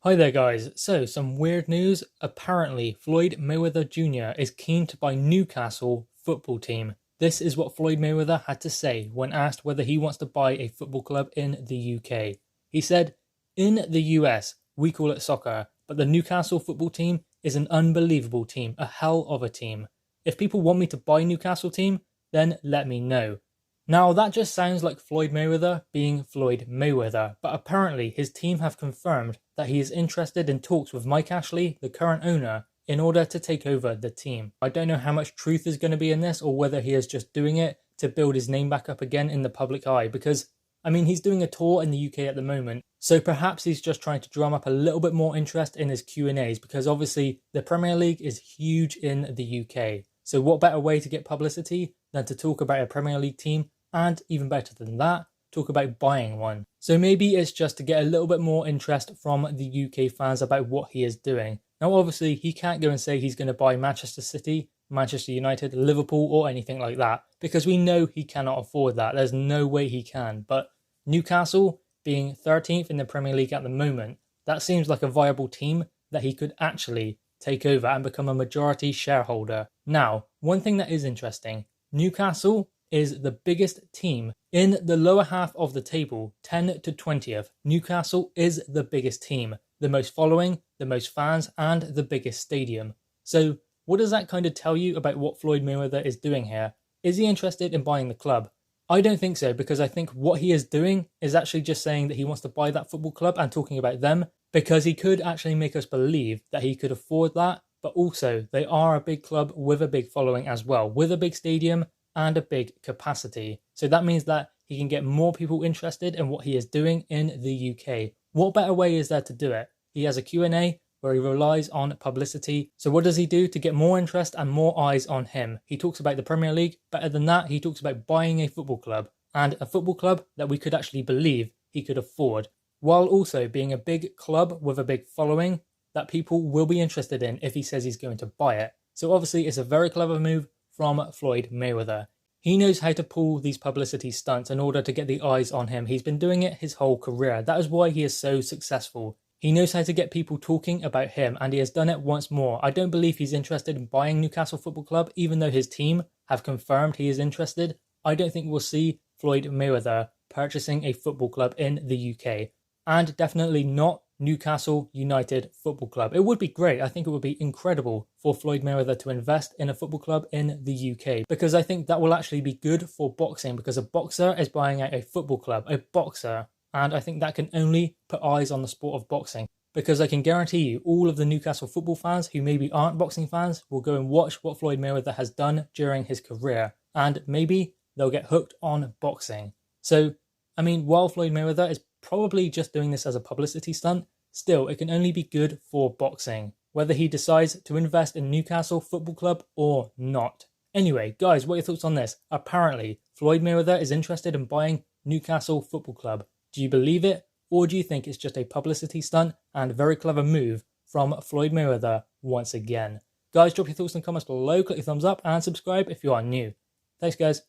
Hi there guys, so some weird news. Apparently Floyd Mayweather Jr. is keen to buy Newcastle football team. This is what Floyd Mayweather had to say when asked whether he wants to buy a football club in the UK. He said, "In the US, we call it soccer, but the Newcastle football team is an unbelievable team, a hell of a team. If people want me to buy Newcastle team, then let me know." Now that just sounds like Floyd Mayweather being Floyd Mayweather, but apparently his team have confirmed that he is interested in talks with Mike Ashley, the current owner, in order to take over the team. I don't know how much truth is going to be in this or whether he is just doing it to build his name back up again in the public eye because, he's doing a tour in the UK at the moment, so perhaps he's just trying to drum up a little bit more interest in his Q&As because obviously the Premier League is huge in the UK. So what better way to get publicity than to talk about a Premier League team and even better than that, talk about buying one. So maybe it's just to get a little bit more interest from the UK fans about what he is doing. Now obviously he can't go and say he's going to buy Manchester City, Manchester United, Liverpool or anything like that because we know he cannot afford that. There's no way he can. But Newcastle being 13th in the Premier League at the moment, that seems like a viable team that he could actually take over and become a majority shareholder. Now, one thing that is interesting, Newcastle is the biggest team in the lower half of the table, 10 to 20th. Newcastle is the biggest team, the most following, the most fans, and the biggest stadium. So what does that kind of tell you about what Floyd Mayweather is doing here? Is he interested in buying the club? I don't think so, because I think what he is doing is actually just saying that he wants to buy that football club and talking about them, because he could actually make us believe that he could afford that, but also they are a big club with a big following as well, with a big stadium and a big capacity. So that means that he can get more people interested in what he is doing in the UK. What better way is there to do it? He has a Q&A where he relies on publicity. So what does he do to get more interest and more eyes on him? He talks about the Premier League. Better than that, he talks about buying a football club, and a football club that we could actually believe he could afford, while also being a big club with a big following that people will be interested in if he says he's going to buy it. So obviously it's a very clever move from Floyd Mayweather. He knows how to pull these publicity stunts in order to get the eyes on him. He's been doing it his whole career. That is why he is so successful. He knows how to get people talking about him, and he has done it once more. I don't believe he's interested in buying Newcastle Football Club, even though his team have confirmed he is interested. I don't think we'll see Floyd Mayweather purchasing a football club in the UK. And definitely not Newcastle United Football Club. It would be great. I think it would be incredible for Floyd Mayweather to invest in a football club in the UK, because I think that will actually be good for boxing, because a boxer is buying out a football club, a boxer, and I think that can only put eyes on the sport of boxing, because I can guarantee you all of the Newcastle football fans who maybe aren't boxing fans will go and watch what Floyd Mayweather has done during his career, and maybe they'll get hooked on boxing. So, while Floyd Mayweather is probably just doing this as a publicity stunt, still it can only be good for boxing, whether he decides to invest in Newcastle Football Club or not. Anyway, guys, what are your thoughts on this? Apparently, Floyd Mayweather is interested in buying Newcastle Football Club. Do you believe it, or do you think it's just a publicity stunt and a very clever move from Floyd Mayweather once again? Guys, drop your thoughts in the comments below, click your thumbs up and subscribe if you are new. Thanks guys.